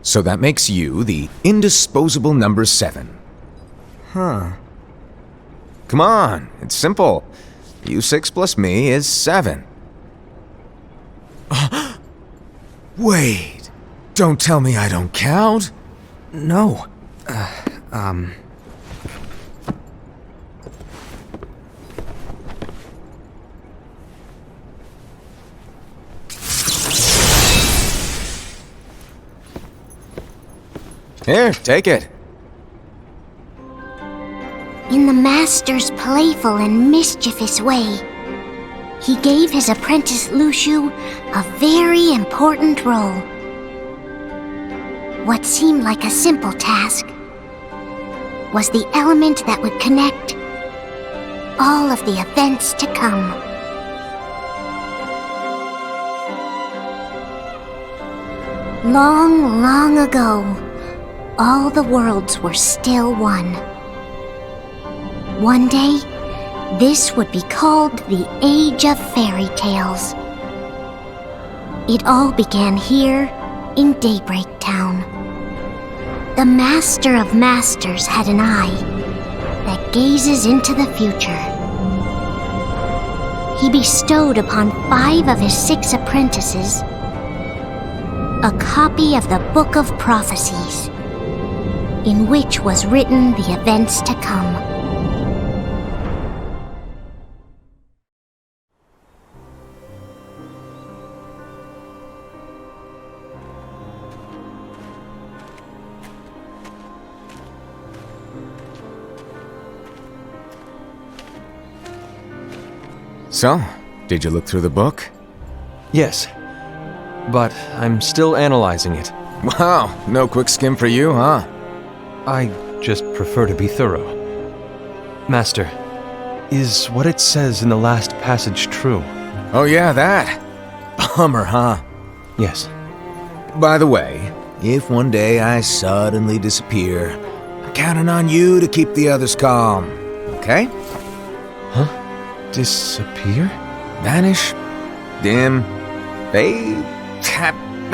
So that makes you the indisposable number 7. Huh. Come on, it's simple. You 6 plus me is 7. Wait, don't tell me I don't count. No. Here, take it. In the master's playful and mischievous way, he gave his apprentice Luxu a very important role. What seemed like a simple task was the element that would connect all of the events to come. Long, long ago, all the worlds were still one. One day, this would be called the Age of Fairy Tales. It all began here in Daybreak Town. The Master of Masters had an eye that gazes into the future. He bestowed upon 5 of his 6 apprentices a copy of the Book of Prophecies, in which was written the events to come. So, did you look through the book? Yes. But I'm still analyzing it. Wow, no quick skim for you, huh? I just prefer to be thorough. Master, is what it says in the last passage true? Oh yeah, that. Bummer, huh? Yes. By the way, if one day I suddenly disappear, I'm counting on you to keep the others calm, okay? Huh? Disappear? Vanish? Dim? Fade?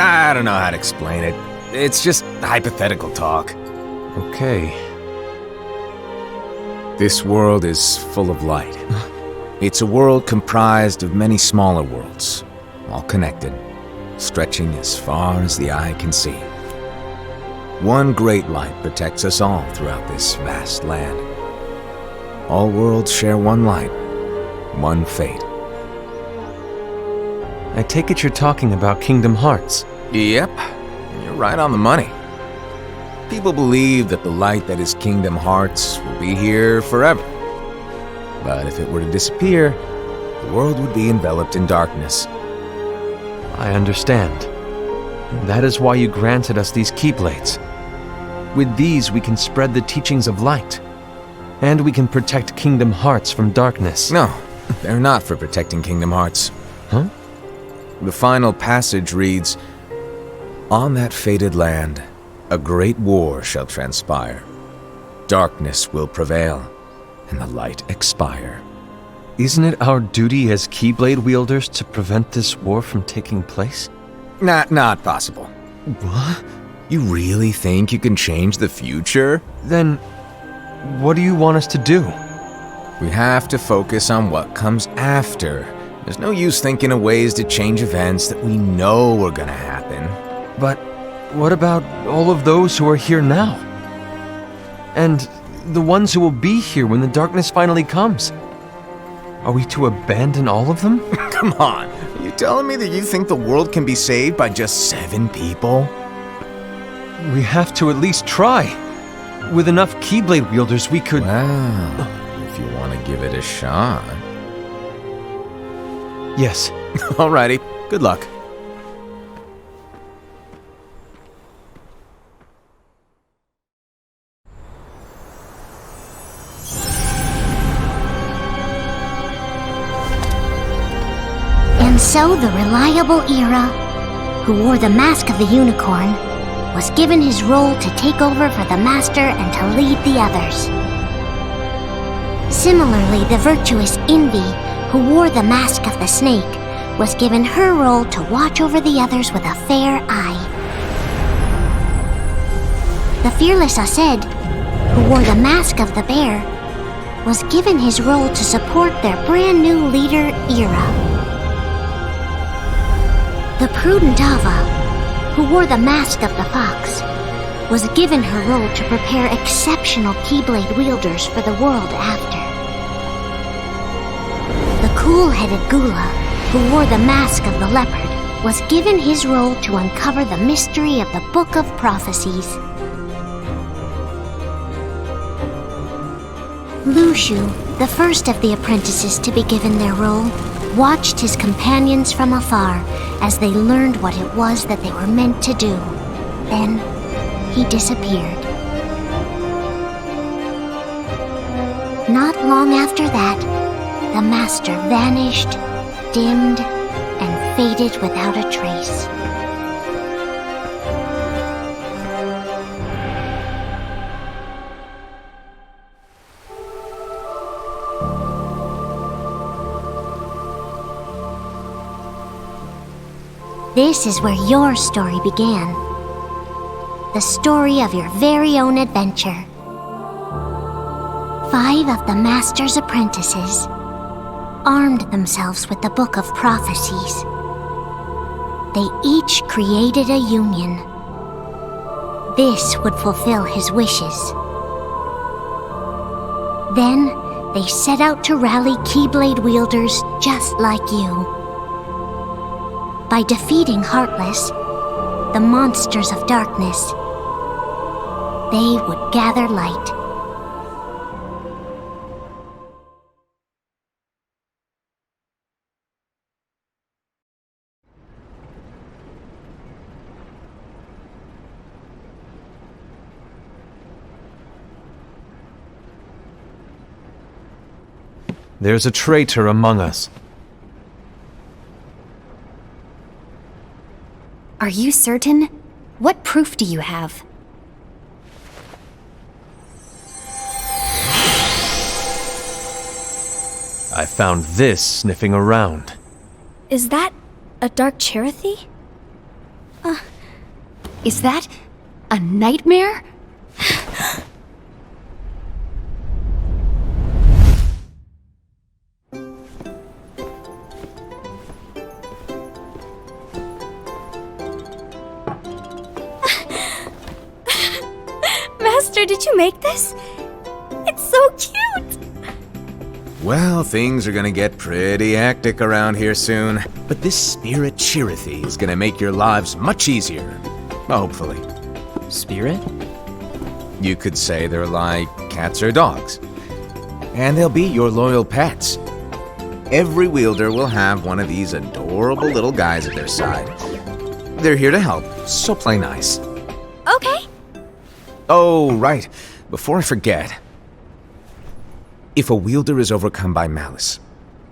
I don't know how to explain it. It's just hypothetical talk. Okay. This world is full of light. It's a world comprised of many smaller worlds, all connected, stretching as far as the eye can see. One great light protects us all throughout this vast land. All worlds share one light, one fate. I take it you're talking about Kingdom Hearts. Yep, you're right on the money. People believe that the light that is Kingdom Hearts will be here forever. But if it were to disappear, the world would be enveloped in darkness. I understand. That is why you granted us these Keyblades. With these, we can spread the teachings of light. And we can protect Kingdom Hearts from darkness. No, they're not for protecting Kingdom Hearts. Huh? The final passage reads, "On that fated land, a great war shall transpire. Darkness will prevail, and the light expire." Isn't it our duty as Keyblade wielders to prevent this war from taking place? Not possible. What? You really think you can change the future? Then, what do you want us to do? We have to focus on what comes after. There's no use thinking of ways to change events that we know are gonna happen. But what about all of those who are here now? And the ones who will be here when the darkness finally comes? Are we to abandon all of them? Come on, are you telling me that you think the world can be saved by just 7 people? We have to at least try. With enough Keyblade wielders, we could... Well, if you want to give it a shot. Yes. Alrighty, good luck. And so the reliable Era, who wore the mask of the unicorn, was given his role to take over for the Master and to lead the others. Similarly, the virtuous Envy, who wore the mask of the snake, was given her role to watch over the others with a fair eye. The fearless Ased, who wore the mask of the bear, was given his role to support their brand new leader, Ira. The prudent Ava, who wore the mask of the fox, was given her role to prepare exceptional Keyblade wielders for the world after. The cool-headed Gula, who wore the mask of the leopard, was given his role to uncover the mystery of the Book of Prophecies. Luxu, the first of the apprentices to be given their role, watched his companions from afar as they learned what it was that they were meant to do. Then, he disappeared. Not long after that, the master vanished, dimmed, and faded without a trace. This is where your story began. The story of your very own adventure. 5 of the Master's apprentices armed themselves with the Book of Prophecies. They each created a union. This would fulfill his wishes. Then, they set out to rally Keyblade wielders just like you. By defeating Heartless, the monsters of darkness, they would gather light. There's a traitor among us. Are you certain? What proof do you have? I found this sniffing around. Is that a dark Cherothy? Is that a nightmare? Master, did you make this? It's so cute! Well, things are gonna get pretty hectic around here soon. But this spirit Cherothy is gonna make your lives much easier. Hopefully. Spirit? You could say they're like cats or dogs. And they'll be your loyal pets. Every wielder will have one of these adorable little guys at their side. They're here to help, so play nice. Okay. Oh, right. Before I forget. If a wielder is overcome by malice,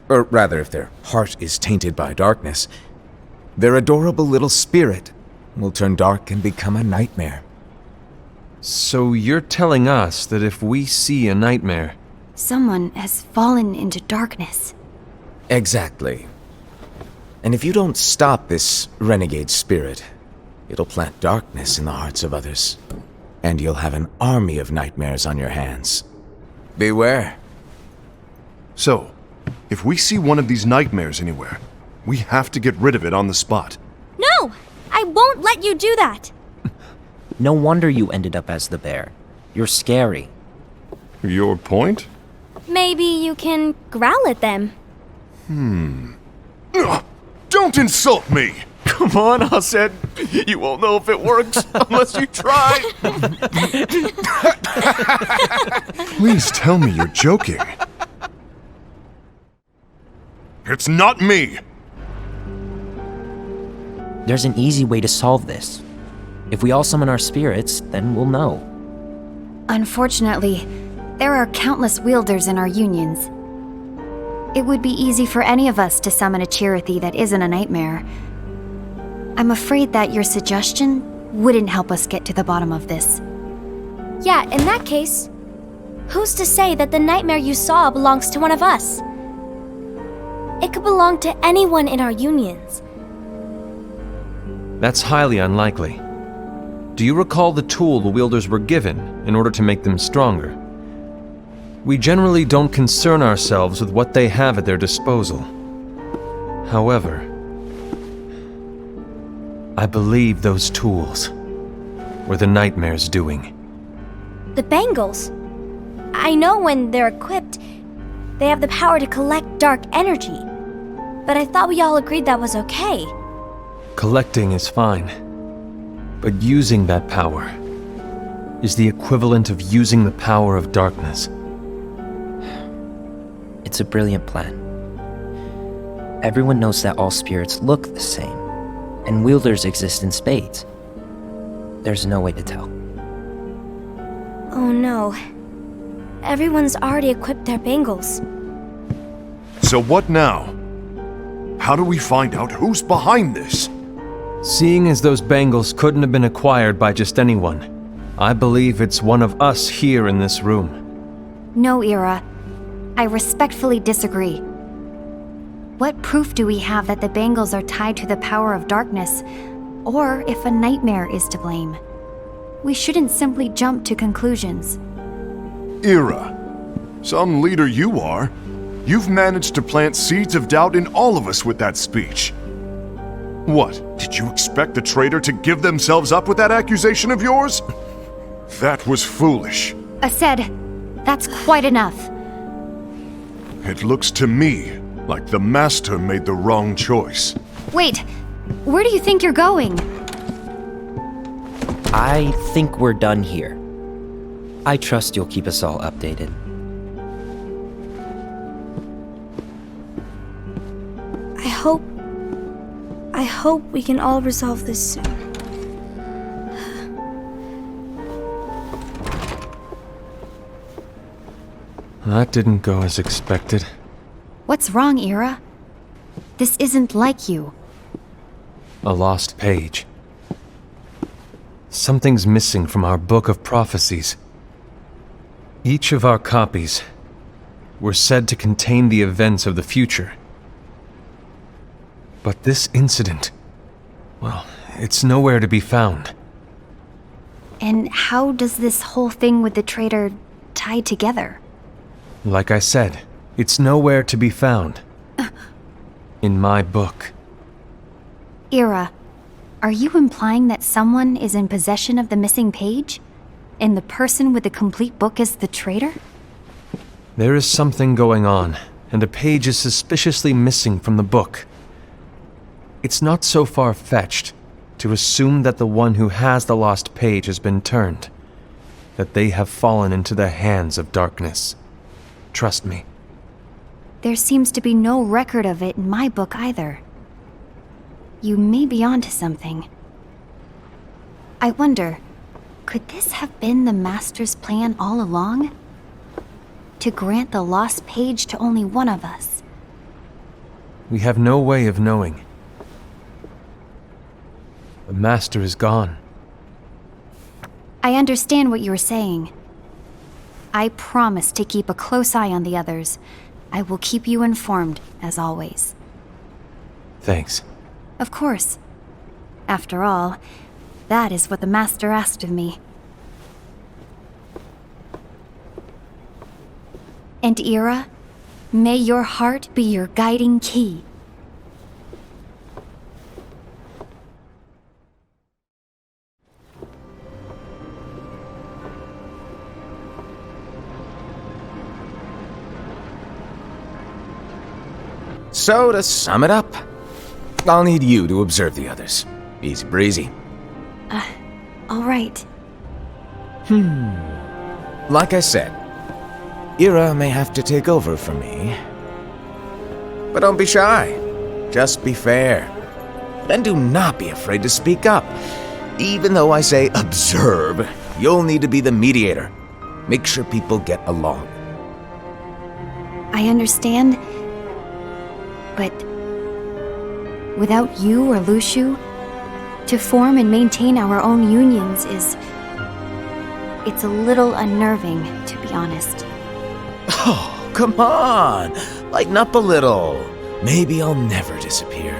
or rather if their heart is tainted by darkness, their adorable little spirit will turn dark and become a nightmare. So you're telling us that if we see a nightmare... Someone has fallen into darkness. Exactly. And if you don't stop this renegade spirit, it'll plant darkness in the hearts of others. And you'll have an army of nightmares on your hands. Beware. So, if we see one of these nightmares anywhere, we have to get rid of it on the spot. No! I won't let you do that! No wonder you ended up as the bear. You're scary. Your point? Maybe you can growl at them. Ugh, don't insult me! Come on, Ased. You won't know if it works unless you try. Please tell me you're joking. It's not me! There's an easy way to solve this. If we all summon our spirits, then we'll know. Unfortunately, there are countless wielders in our unions. It would be easy for any of us to summon a Cherothy that isn't a nightmare. I'm afraid that your suggestion wouldn't help us get to the bottom of this. Yeah, in that case, who's to say that the nightmare you saw belongs to one of us? It could belong to anyone in our unions. That's highly unlikely. Do you recall the tool the wielders were given in order to make them stronger? We generally don't concern ourselves with what they have at their disposal. However, I believe those tools were the nightmare's doing. The bangles. I know when they're equipped, they have the power to collect dark energy. But I thought we all agreed that was okay. Collecting is fine, but using that power is the equivalent of using the power of darkness. It's a brilliant plan. Everyone knows that all spirits look the same, and wielders exist in spades. There's no way to tell. Oh no. Everyone's already equipped their bangles. So what now? How do we find out who's behind this? Seeing as those bangles couldn't have been acquired by just anyone, I believe it's one of us here in this room. No, Ira. I respectfully disagree. What proof do we have that the bangles are tied to the power of darkness, or if a nightmare is to blame? We shouldn't simply jump to conclusions. Ira, some leader you are. You've managed to plant seeds of doubt in all of us with that speech. What, did you expect the traitor to give themselves up with that accusation of yours? That was foolish. Aced, that's quite enough. It looks to me like the Master made the wrong choice. Wait, where do you think you're going? I think we're done here. I trust you'll keep us all updated. I hope we can all resolve this soon. That didn't go as expected. What's wrong, Ira? This isn't like you. A lost page. Something's missing from our book of prophecies. Each of our copies were said to contain the events of the future. But this incident, well, it's nowhere to be found. And how does this whole thing with the traitor tie together? Like I said, it's nowhere to be found. In my book. Ira, are you implying that someone is in possession of the missing page? And the person with the complete book is the traitor? There is something going on, and a page is suspiciously missing from the book. It's not so far-fetched to assume that the one who has the lost page has been turned, that they have fallen into the hands of darkness. Trust me. There seems to be no record of it in my book either. You may be onto something. I wonder, could this have been the Master's plan all along? To grant the lost page to only one of us? We have no way of knowing. The Master is gone. I understand what you're saying. I promise to keep a close eye on the others. I will keep you informed, as always. Thanks. Of course. After all, that is what the Master asked of me. And Ira, may your heart be your guiding key. So, to sum it up, I'll need you to observe the others. Easy breezy. All right. Like I said, Ira may have to take over for me. But don't be shy. Just be fair. And do not be afraid to speak up. Even though I say observe, you'll need to be the mediator. Make sure people get along. I understand. But without you or Luxu, to form and maintain our own unions it's a little unnerving, to be honest. Oh, come on! Lighten up a little. Maybe I'll never disappear.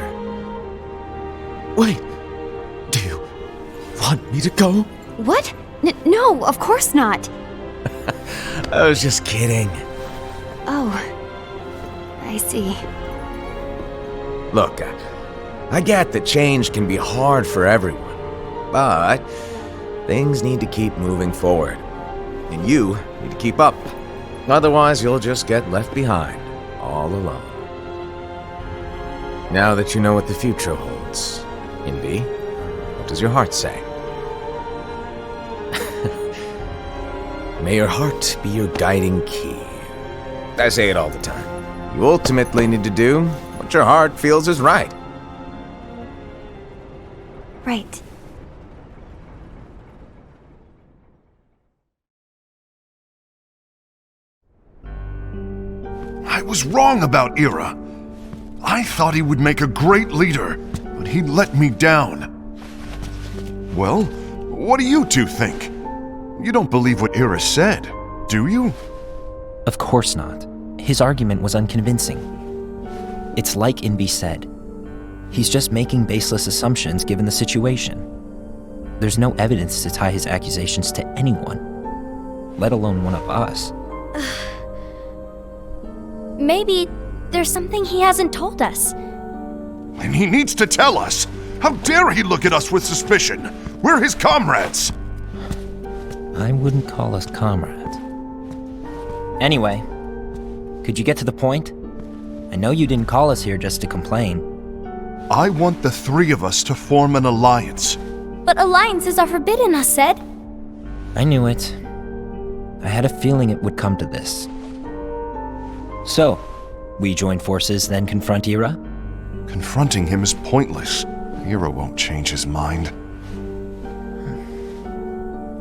Wait, do you want me me to go? What? No, of course not. I was just kidding. Oh, I see. Look, I get that change can be hard for everyone, but things need to keep moving forward. And you need to keep up. Otherwise, you'll just get left behind, all alone. Now that you know what the future holds, Envy, what does your heart say? May your heart be your guiding key. I say it all the time. You ultimately need to do what your heart feels is right. Right. I was wrong about Ira. I thought he would make a great leader, but he let me down. Well, what do you two think? You don't believe what Ira said, do you? Of course not. His argument was unconvincing. It's like Invi said. He's just making baseless assumptions given the situation. There's no evidence to tie his accusations to anyone, let alone one of us. Maybe there's something he hasn't told us. And he needs to tell us. How dare he look at us with suspicion? We're his comrades. I wouldn't call us comrades. Anyway, could you get to the point? I know you didn't call us here just to complain. I want the three of us to form an alliance. But alliances are forbidden, us said. I knew it. I had a feeling it would come to this. So, we join forces, then confront Ira? Confronting him is pointless. Ira won't change his mind.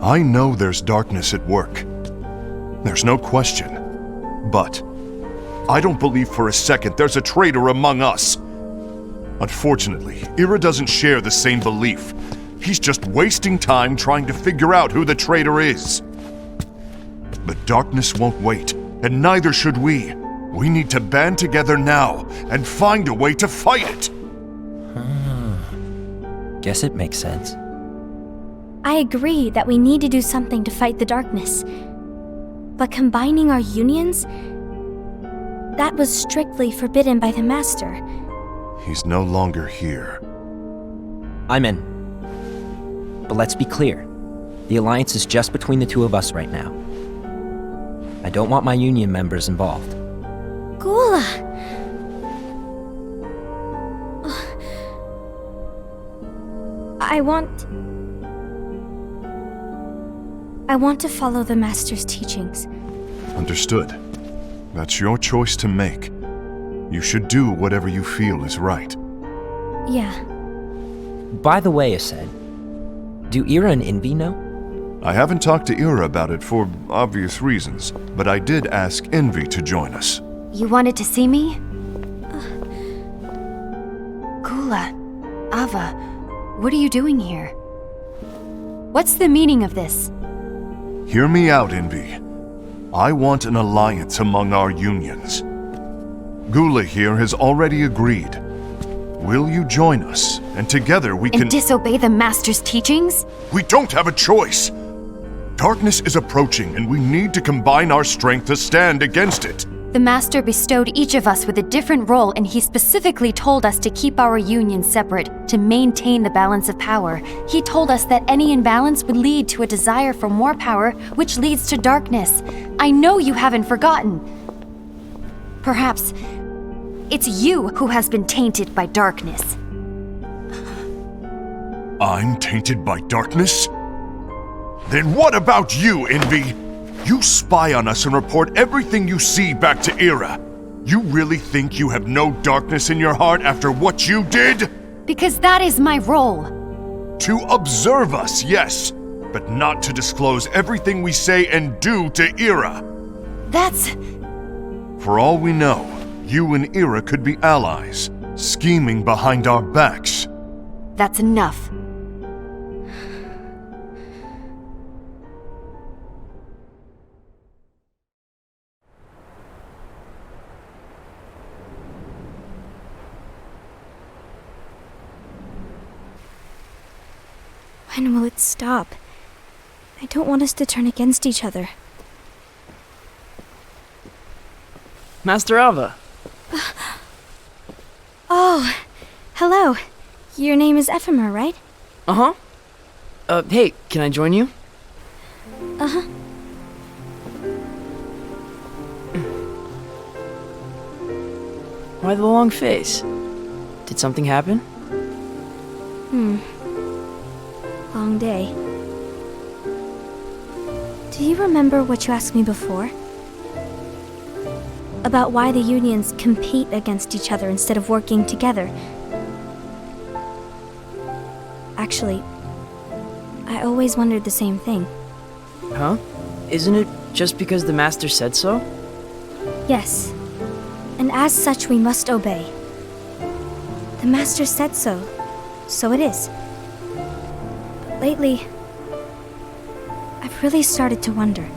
I know there's darkness at work. There's no question. But I don't believe for a second there's a traitor among us. Unfortunately, Ira doesn't share the same belief. He's just wasting time trying to figure out who the traitor is. The darkness won't wait, and neither should we. We need to band together now and find a way to fight it. Guess it makes sense. I agree that we need to do something to fight the darkness. But combining our unions? That was strictly forbidden by the Master. He's no longer here. I'm in. But let's be clear. The alliance is just between the two of us right now. I don't want my union members involved. Gula! I want to follow the Master's teachings. Understood. That's your choice to make. You should do whatever you feel is right. Yeah. By the way, Ased, do Ira and Invi know? I haven't talked to Ira about it for obvious reasons, but I did ask Envy to join us. You wanted to see me? Gula, Ava, what are you doing here? What's the meaning of this? Hear me out, Envy. I want an alliance among our unions. Gula here has already agreed. Will you join us? And together we can— And disobey the Master's teachings? We don't have a choice! Darkness is approaching, and we need to combine our strength to stand against it. The Master bestowed each of us with a different role, and he specifically told us to keep our union separate, to maintain the balance of power. He told us that any imbalance would lead to a desire for more power, which leads to darkness. I know you haven't forgotten. Perhaps it's you who has been tainted by darkness. I'm tainted by darkness? Then what about you, Envy? You spy on us and report everything you see back to Ira. You really think you have no darkness in your heart after what you did? Because that is my role. To observe us, yes, but not to disclose everything we say and do to Ira. That's... For all we know, you and Ira could be allies, scheming behind our backs. That's enough. When will it stop? I don't want us to turn against each other. Master Alva. Oh, hello. Your name is Ephemer, right? Uh-huh. Hey, can I join you? Uh-huh. Why the long face? Did something happen? Long day. Do you remember what you asked me before? About why the unions compete against each other instead of working together. Actually, I always wondered the same thing. Huh? Isn't it just because the Master said so? Yes, and as such we must obey. The Master said so, so it is. But lately, I've really started to wonder.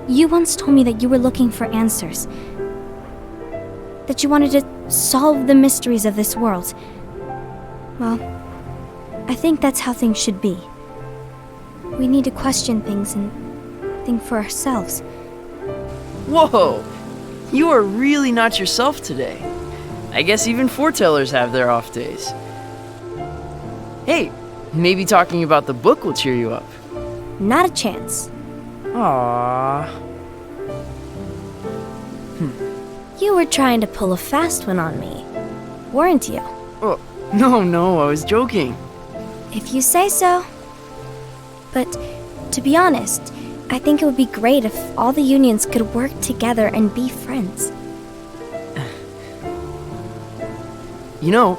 You once told me that you were looking for answers. That you wanted to solve the mysteries of this world. Well, I think that's how things should be. We need to question things and think for ourselves. Whoa! You are really not yourself today. I guess even Foretellers have their off days. Hey, maybe talking about the book will cheer you up. Not a chance. Aww. You were trying to pull a fast one on me, weren't you? Oh, no, I was joking. If you say so. But, to be honest, I think it would be great if all the unions could work together and be friends. You know,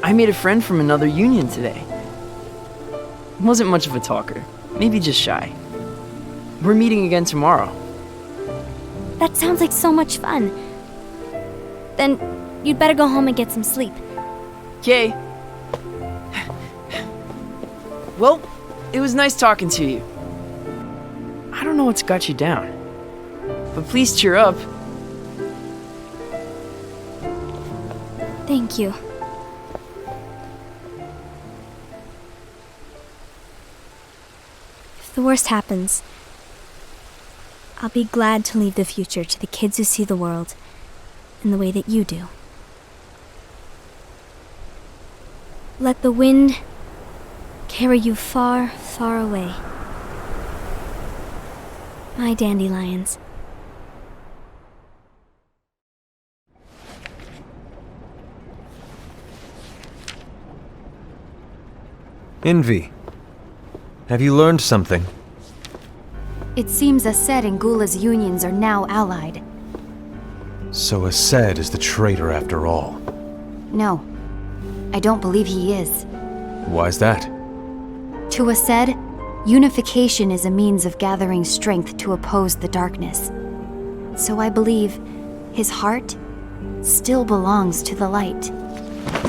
I made a friend from another union today. Wasn't much of a talker, maybe just shy. We're meeting again tomorrow. That sounds like so much fun. Then, you'd better go home and get some sleep. Okay. Well, it was nice talking to you. I don't know what's got you down, but please cheer up. Thank you. If the worst happens, I'll be glad to leave the future to the kids who see the world in the way that you do. Let the wind carry you far, far away. My dandelions. Envy. Have you learned something? It seems Ased and Gula's unions are now allied. So Ased is the traitor after all. No, I don't believe he is. Why's that? To Ased, unification is a means of gathering strength to oppose the darkness. So I believe his heart still belongs to the light.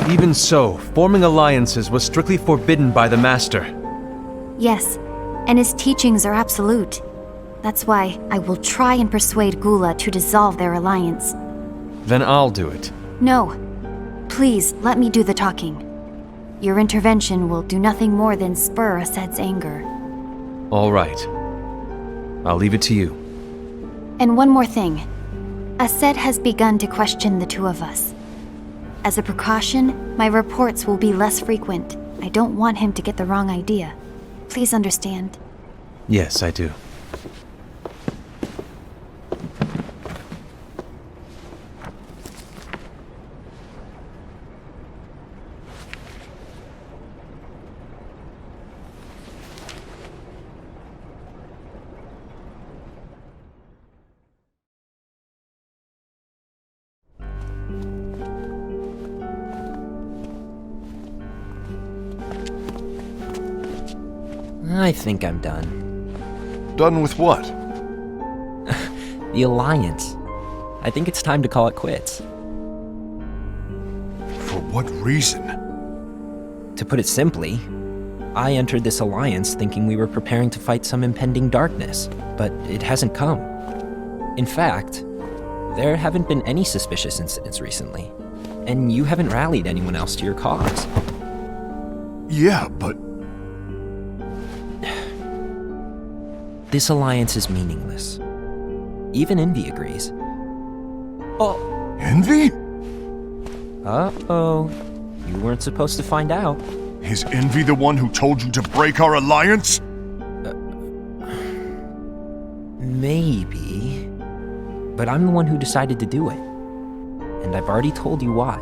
Even so, forming alliances was strictly forbidden by the Master. Yes, and his teachings are absolute. That's why I will try and persuade Gula to dissolve their alliance. Then I'll do it. No. Please, let me do the talking. Your intervention will do nothing more than spur Ased's anger. All right. I'll leave it to you. And one more thing. Ased has begun to question the two of us. As a precaution, my reports will be less frequent. I don't want him to get the wrong idea. Please understand. Yes, I do. I think I'm done. Done with what? The Alliance. I think it's time to call it quits. For what reason? To put it simply, I entered this alliance thinking we were preparing to fight some impending darkness, but it hasn't come. In fact, there haven't been any suspicious incidents recently, and you haven't rallied anyone else to your cause. Yeah, but This alliance is meaningless. Even Envy agrees. Oh. Envy? Uh-oh. You weren't supposed to find out. Is Envy the one who told you to break our alliance? Maybe. But I'm the one who decided to do it. And I've already told you why.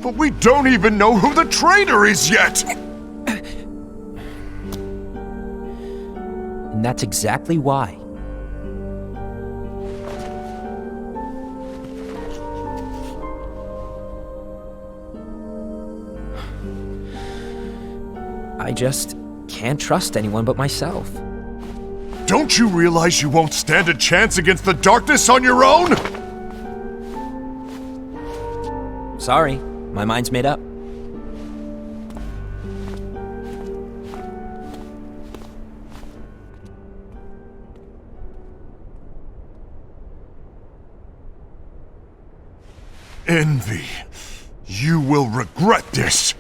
But we don't even know who the traitor is yet! And that's exactly why. I just can't trust anyone but myself. Don't you realize you won't stand a chance against the darkness on your own? Sorry, my mind's made up. Envy, you will regret this.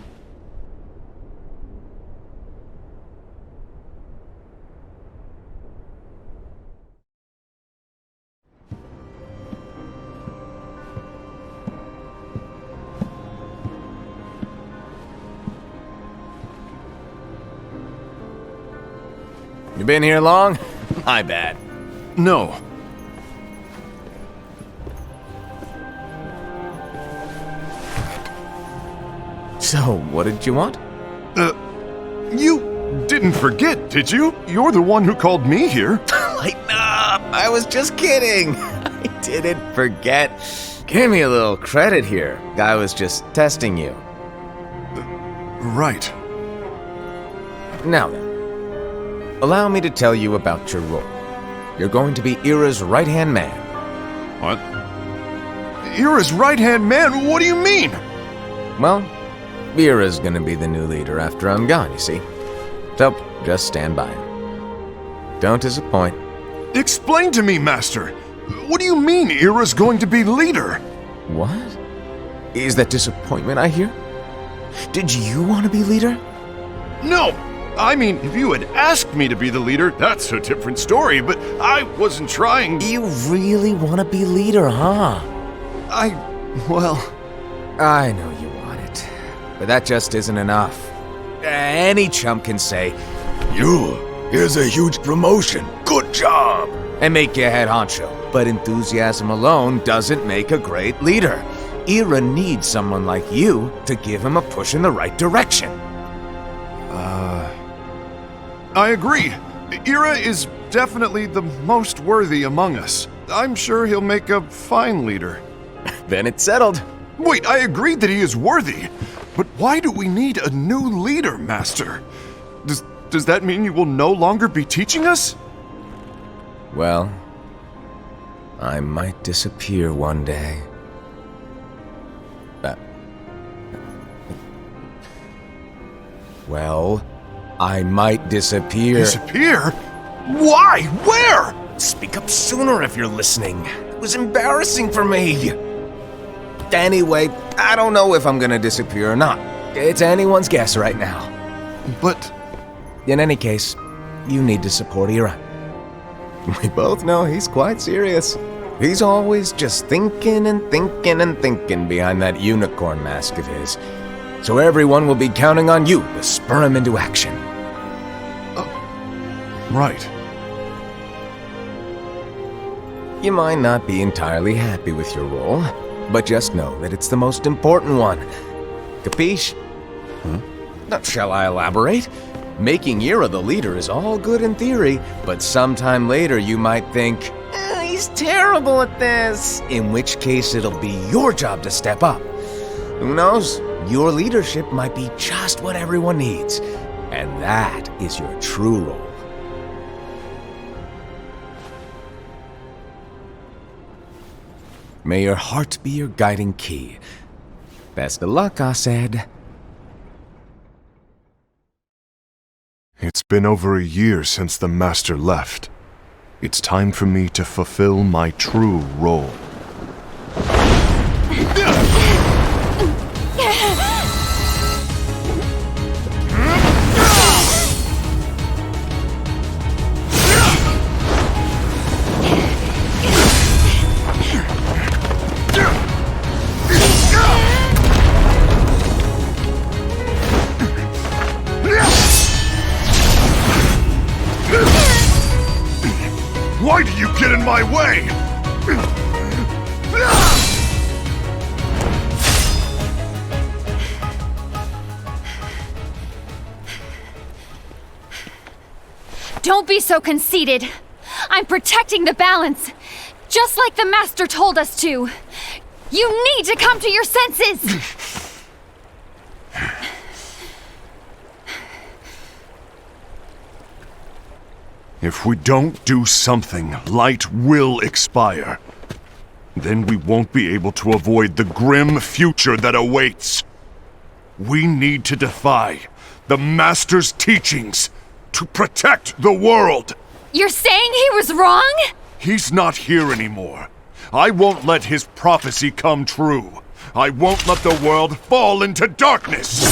You been here long? My bad. No. So, what did you want? You didn't forget, did you? You're the one who called me here. Lighten up! I was just kidding! I didn't forget. Give me a little credit here. I was just testing you. Right. Now then, allow me to tell you about your role. You're going to be Ira's right-hand man. What? Ira's right-hand man? What do you mean? Well, Ira's gonna be the new leader after I'm gone, you see. So, just stand by. Don't disappoint. Explain to me, Master. What do you mean Ira's going to be leader? What? Is that disappointment I hear? Did you want to be leader? No! I mean, if you had asked me to be the leader, that's a different story, but I wasn't trying. You really want to be leader, huh? Well... I know you want it, but that just isn't enough. Any chump can say, here's a huge promotion, good job, and make you head honcho. But enthusiasm alone doesn't make a great leader. Ira needs someone like you to give him a push in the right direction. I agree. Ira is definitely the most worthy among us. I'm sure he'll make a fine leader. Then it's settled. Wait, I agree that he is worthy. But why do we need a new leader, Master? Does that mean you will no longer be teaching us? Well, I might disappear one day. Well, I might disappear. Disappear? Why? Where? Speak up sooner if you're listening. It was embarrassing for me. Anyway, I don't know if I'm gonna disappear or not. It's anyone's guess right now. But... In any case, you need to support Ira. We both know he's quite serious. He's always just thinking and thinking and thinking behind that unicorn mask of his. So everyone will be counting on you to spur him into action. Right. You might not be entirely happy with your role, but just know that it's the most important one. Capiche? Now, shall I elaborate? Making Ira the leader is all good in theory, but sometime later you might think, he's terrible at this. In which case it'll be your job to step up. Who knows? Your leadership might be just what everyone needs. And that is your true role. May your heart be your guiding key. Best of luck, I said. It's been over a year since the Master left. It's time for me to fulfill my true role. get in my way! Don't be so conceited. I'm protecting the balance, just like the Master told us to. You need to come to your senses! If we don't do something, light will expire. Then we won't be able to avoid the grim future that awaits. We need to defy the Master's teachings to protect the world. You're saying he was wrong? He's not here anymore. I won't let his prophecy come true. I won't let the world fall into darkness.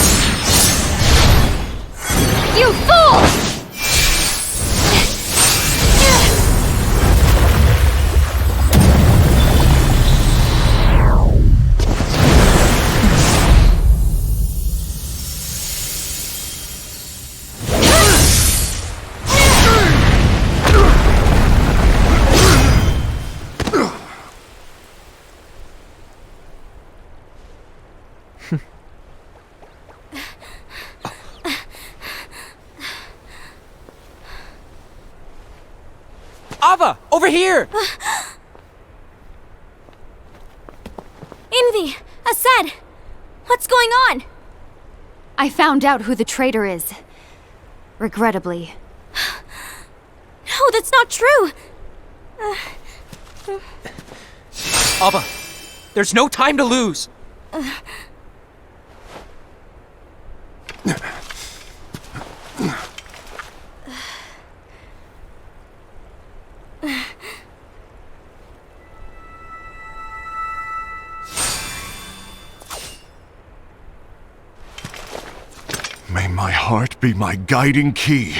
You fool! Ava, over here! Envy! Ased! What's going on? I found out who the traitor is. Regrettably. No, that's not true! Ava, there's no time to lose! May my heart be my guiding key.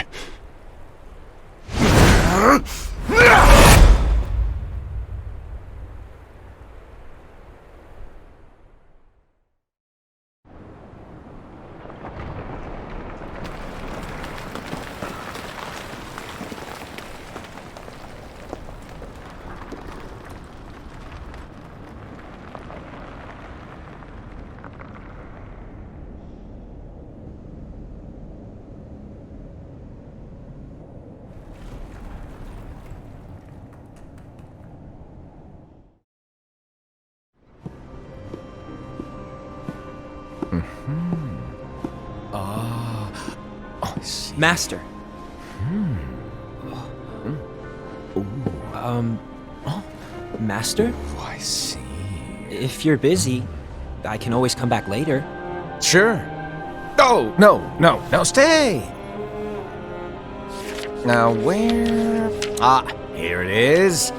Master. Master? Oh, I see. If you're busy, I can always come back later. Sure. Oh, no, stay! Now, where... Ah, here it is.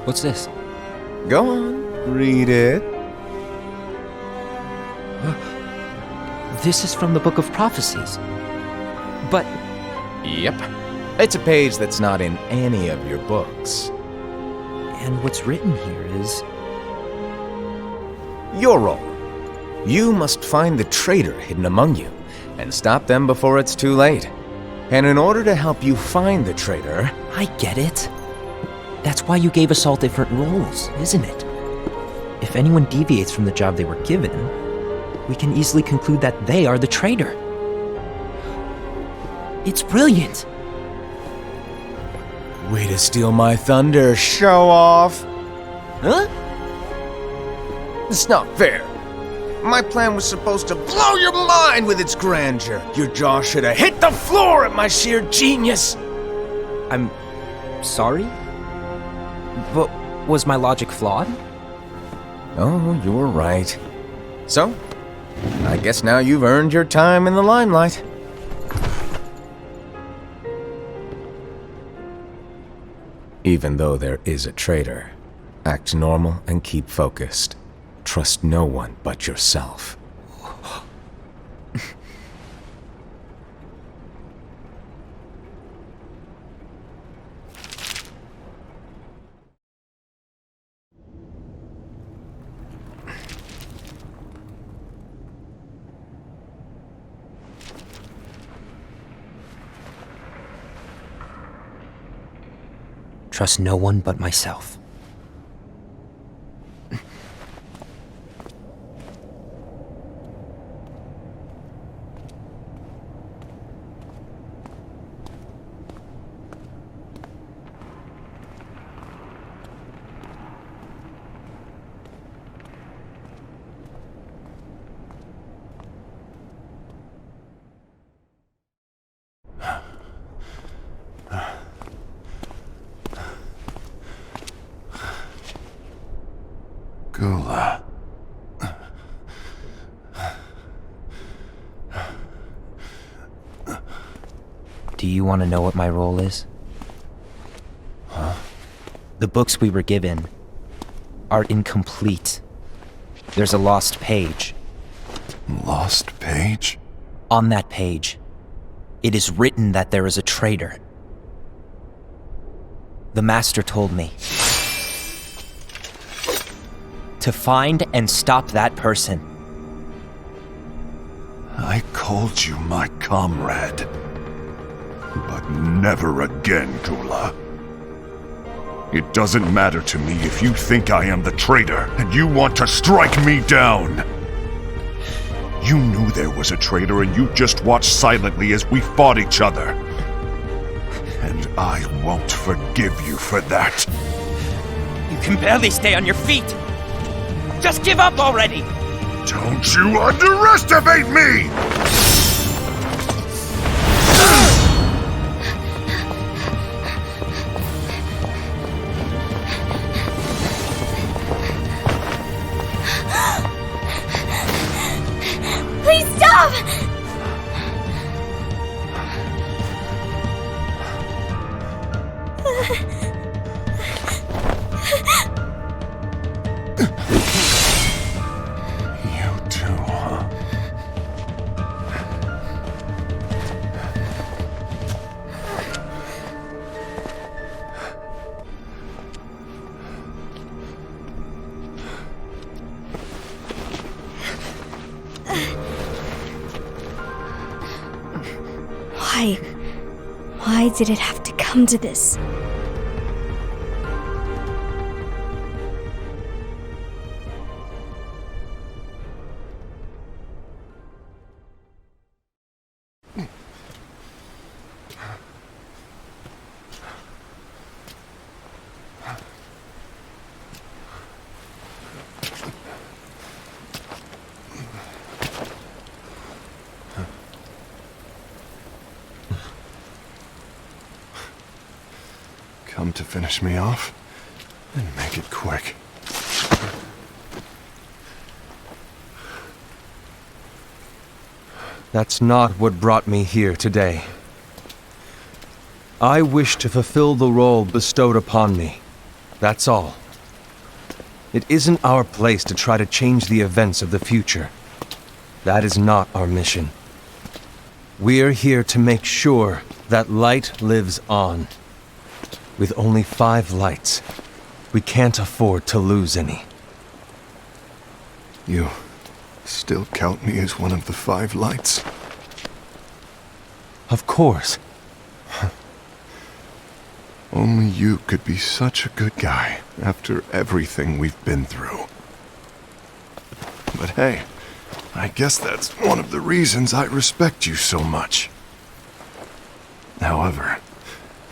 What's this? Go on, read it. This is from the Book of Prophecies. But Yep. It's a page that's not in any of your books. and what's written here is... Your role. You must find the traitor hidden among you, and stop them before it's too late. And in order to help you find the traitor... I get it. That's why you gave us all different roles, isn't it? If anyone deviates from the job they were given, we can easily conclude that they are the traitor. It's brilliant. Way to steal my thunder, show off! Huh? It's not fair. My plan was supposed to blow your mind with its grandeur. Your jaw should have hit the floor at my sheer genius. I'm sorry? But was my logic flawed? Oh, you're right. So, I guess now you've earned your time in the limelight. Even though there is a traitor, act normal and keep focused. Trust no one but yourself. trust no one but myself. Gula. Do you want to know what my role is? Huh? The books we were given are incomplete. There's a lost page. Lost page? On that page, it is written that there is a traitor. The Master told me to find and stop that person. I called you my comrade. But never again, Gula. It doesn't matter to me if you think I am the traitor and you want to strike me down. You knew there was a traitor and you just watched silently as we fought each other. And I won't forgive you for that. You can barely stay on your feet. Just give up already! Don't you underestimate me! Please stop! You too, huh? Why did it have to come to this? Come to finish me off? And make it quick. That's not what brought me here today. I wish to fulfill the role bestowed upon me. That's all. It isn't our place to try to change the events of the future. That is not our mission. We're here to make sure that light lives on. With only 5 lights, we can't afford to lose any. You still count me as one of the 5 lights? Of course. Only you could be such a good guy after everything we've been through. But hey, I guess that's one of the reasons I respect you so much. However,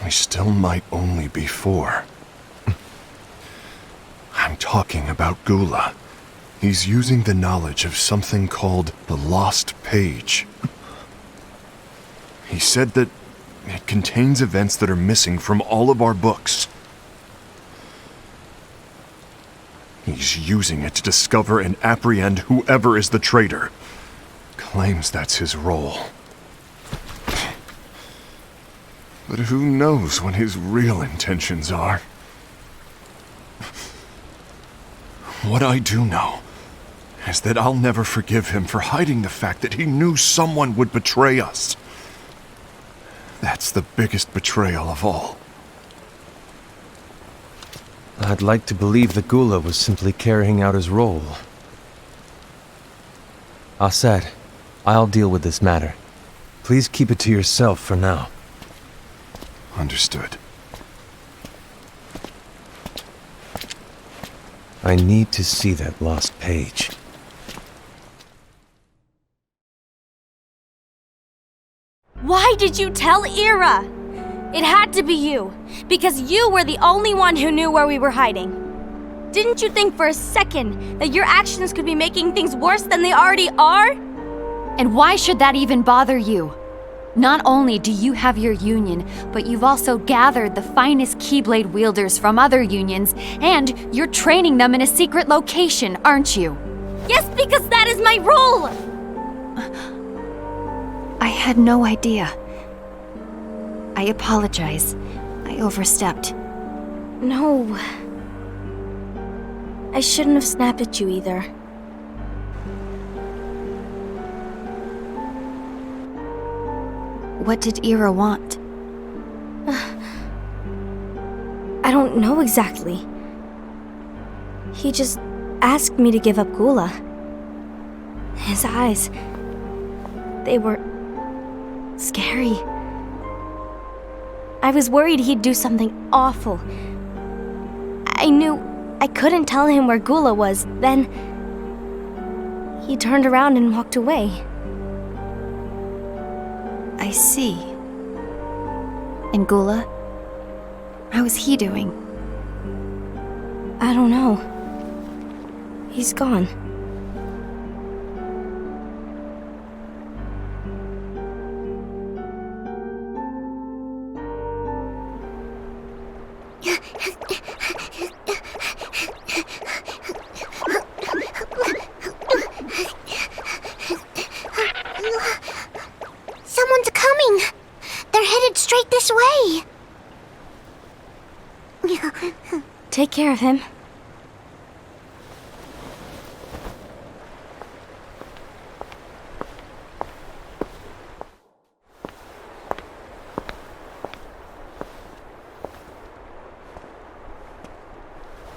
we still might only be 4. I'm talking about Gula. He's using the knowledge of something called the Lost Page. He said that it contains events that are missing from all of our books. He's using it to discover and apprehend whoever is the traitor. Claims that's his role. But who knows what his real intentions are? What I do know is that I'll never forgive him for hiding the fact that he knew someone would betray us. That's the biggest betrayal of all. I'd like to believe that Gula was simply carrying out his role. Aset, I'll deal with this matter. Please keep it to yourself for now. Understood. I need to see that lost page. Why did you tell Ira? It had to be you, because you were the only one who knew where we were hiding. Didn't you think for a second that your actions could be making things worse than they already are? And why should that even bother you? Not only do you have your union, but you've also gathered the finest Keyblade wielders from other unions, and you're training them in a secret location, aren't you? Yes, because that is my role! I had no idea. I apologize. I overstepped. No. I shouldn't have snapped at you either. What did Ira want? I don't know exactly. He just asked me to give up Gula. His eyes, they were scary. I was worried he'd do something awful. I knew I couldn't tell him where Gula was. Then he turned around and walked away. I see. And Gula? How is he doing? I don't know. He's gone. Someone's coming! They're headed straight this way! Take care of him.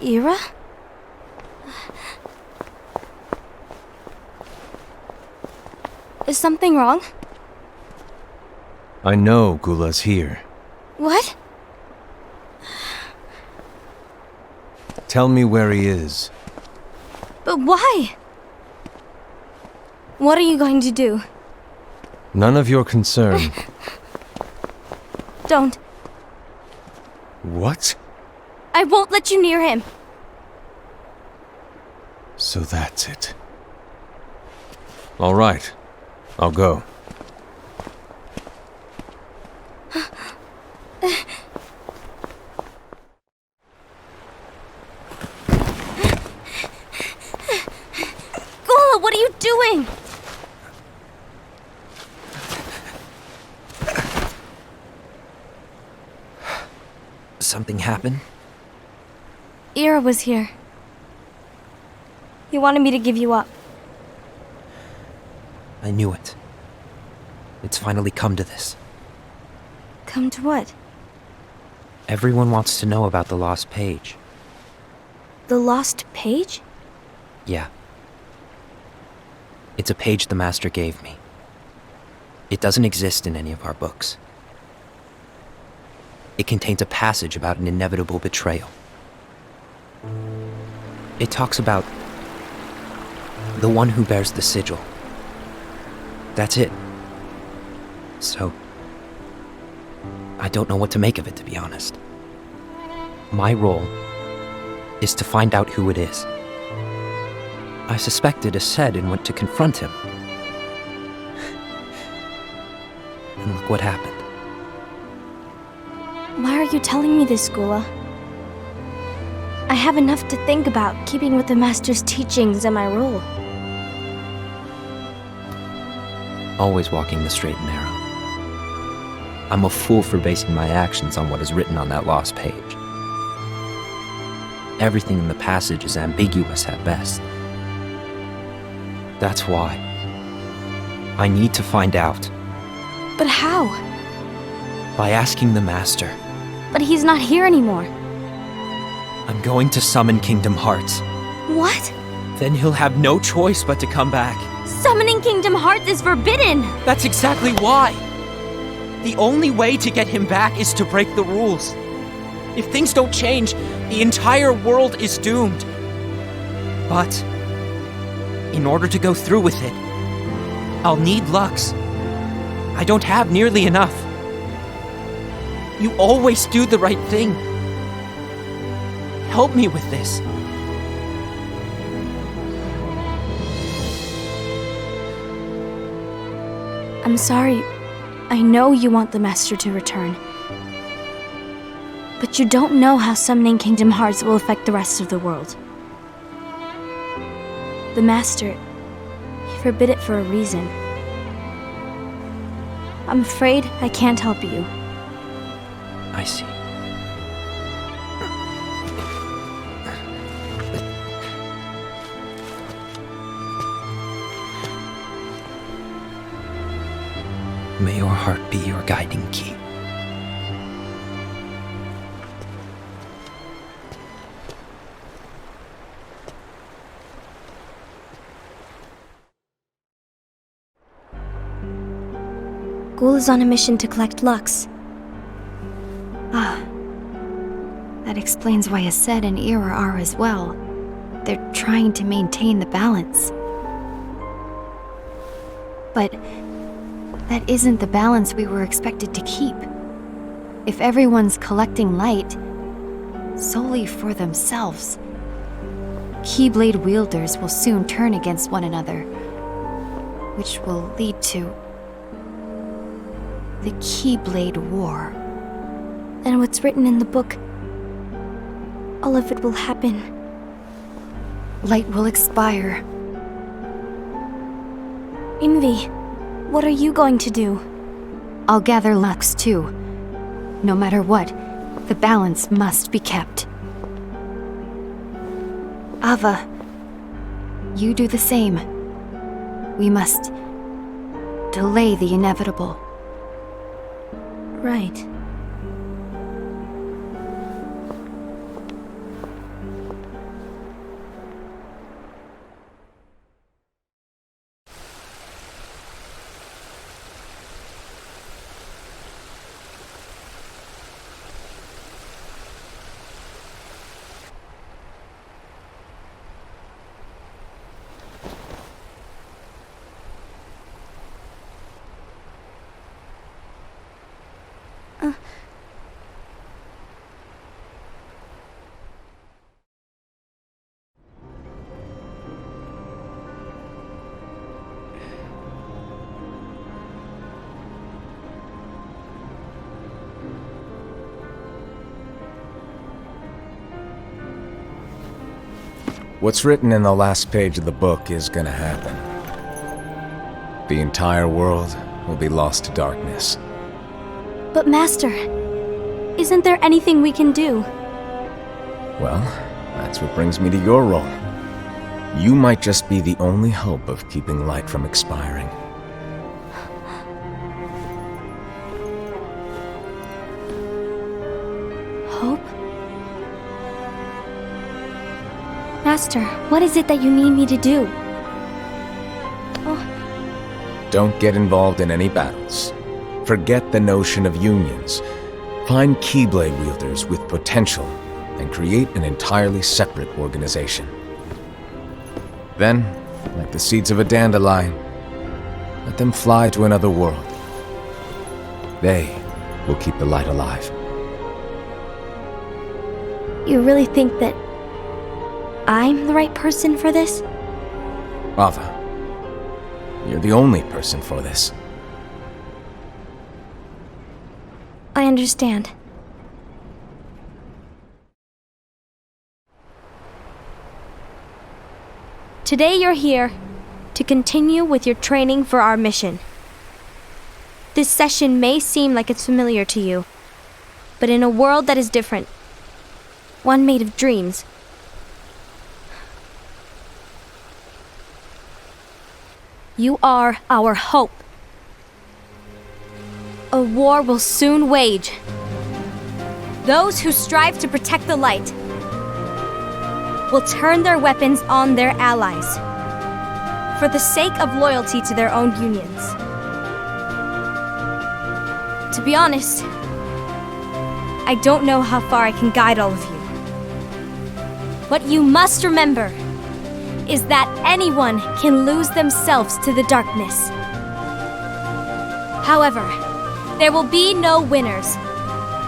Ira? Is something wrong? I know Gula's here. What? Tell me where he is. But why? What are you going to do? None of your concern. Don't. What? I won't let you near him. So that's it. All right. I'll go. Gula, what are you doing? Something happened? Ira was here. He wanted me to give you up. I knew it. It's finally come to this. Come to what? Everyone wants to know about the lost page. The lost page? Yeah. It's a page the Master gave me. It doesn't exist in any of our books. It contains a passage about an inevitable betrayal. It talks about the one who bears the sigil. That's it. So, I don't know what to make of it, to be honest. My role is to find out who it is. I suspected a Sed and went to confront him. And look what happened. Why are you telling me this, Gula? I have enough to think about, keeping with the Master's teachings and my role. Always walking the straight and narrow. I'm a fool for basing my actions on what is written on that lost page. Everything in the passage is ambiguous at best. That's why I need to find out. But how? By asking the Master. But he's not here anymore. I'm going to summon Kingdom Hearts. What? Then he'll have no choice but to come back. Summoning Kingdom Hearts is forbidden! That's exactly why! The only way to get him back is to break the rules. If things don't change, the entire world is doomed. But in order to go through with it, I'll need Lux. I don't have nearly enough. You always do the right thing. Help me with this. I'm sorry. I know you want the Master to return. But you don't know how summoning Kingdom Hearts will affect the rest of the world. The Master, he forbid it for a reason. I'm afraid I can't help you. I see. May your heart be your guiding key. Ghoul is on a mission to collect Lux. Ah. That explains why Aced and Ira are as well. They're trying to maintain the balance. But that isn't the balance we were expected to keep. If everyone's collecting light solely for themselves, Keyblade wielders will soon turn against one another, which will lead to the Keyblade War. And what's written in the book, all of it will happen. Light will expire. Envy, what are you going to do? I'll gather Lux too. No matter what, the balance must be kept. Ava, you do the same. We must delay the inevitable. Right. What's written in the last page of the book is gonna happen. The entire world will be lost to darkness. But Master, isn't there anything we can do? Well, that's what brings me to your role. You might just be the only hope of keeping light from expiring. Hope? Master, what is it that you need me to do? Don't get involved in any battles. Forget the notion of unions. Find Keyblade wielders with potential and create an entirely separate organization. Then, like the seeds of a dandelion, let them fly to another world. They will keep the light alive. You really think that I'm the right person for this? Ava, you're the only person for this. I understand. Today you're here to continue with your training for our mission. This session may seem like it's familiar to you, but in a world that is different, one made of dreams, you are our hope. A war will soon wage. Those who strive to protect the light will turn their weapons on their allies for the sake of loyalty to their own unions. To be honest, I don't know how far I can guide all of you. What you must remember is that anyone can lose themselves to the darkness. However, there will be no winners.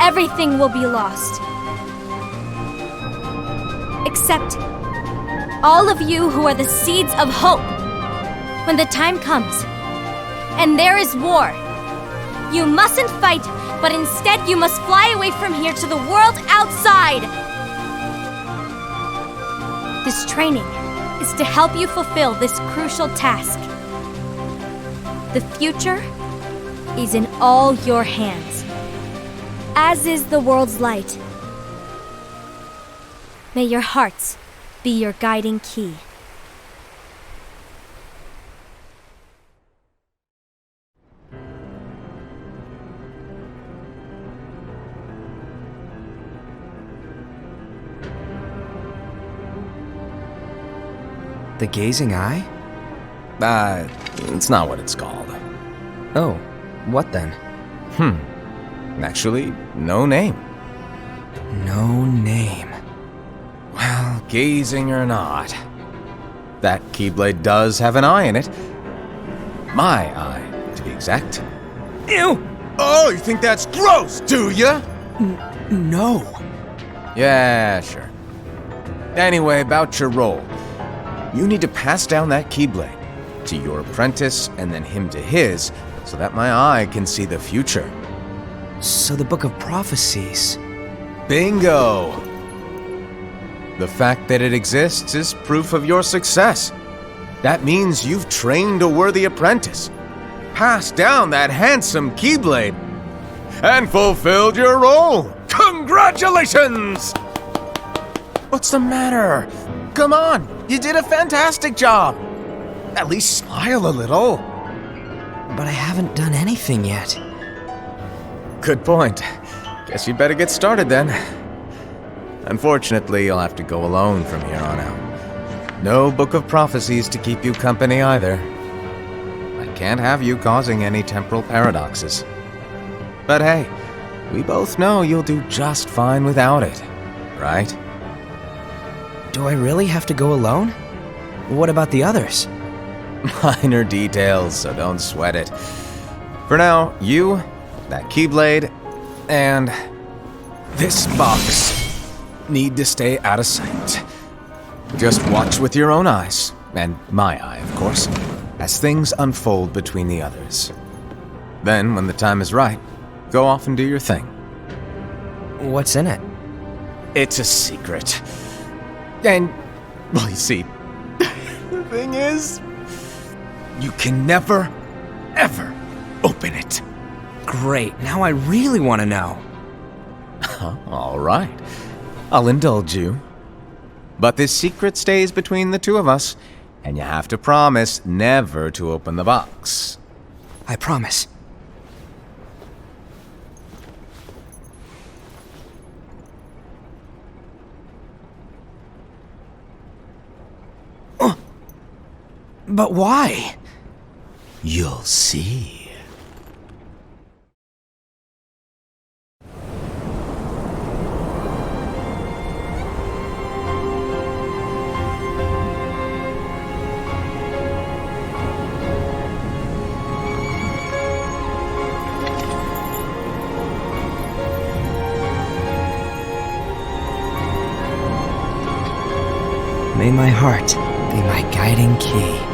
Everything will be lost. Except all of you who are the seeds of hope. When the time comes, and there is war, you mustn't fight, but instead you must fly away from here to the world outside. This training is to help you fulfill this crucial task. The future is in all your hands, as is the world's light. May your hearts be your guiding key. The gazing eye? It's not what it's called. Oh, what then? Actually, no name. No name. Well, gazing or not, that Keyblade does have an eye in it. My eye, to be exact. Ew! Oh, you think that's gross, do ya? No. Yeah, sure. Anyway, about your role. You need to pass down that Keyblade to your apprentice and then him to his, so that my eye can see the future. So the Book of Prophecies. Bingo! The fact that it exists is proof of your success. That means you've trained a worthy apprentice, passed down that handsome Keyblade, and fulfilled your role. Congratulations! What's the matter? Come on, you did a fantastic job. At least smile a little. But I haven't done anything yet. Good point. Guess you better get started then. Unfortunately, you'll have to go alone from here on out. No Book of Prophecies to keep you company either. I can't have you causing any temporal paradoxes. But hey, we both know you'll do just fine without it, right? Do I really have to go alone? What about the others? Minor details, so don't sweat it. For now, you, that Keyblade, and this box need to stay out of sight. Just watch with your own eyes, and my eye, of course, as things unfold between the others. Then, when the time is right, go off and do your thing. What's in it? It's a secret. And, well, you see, the thing is, you can never, ever open it. Great, now I really want to know. All right, I'll indulge you. But this secret stays between the two of us, and you have to promise never to open the box. I promise. But why? You'll see. May my heart be my guiding key.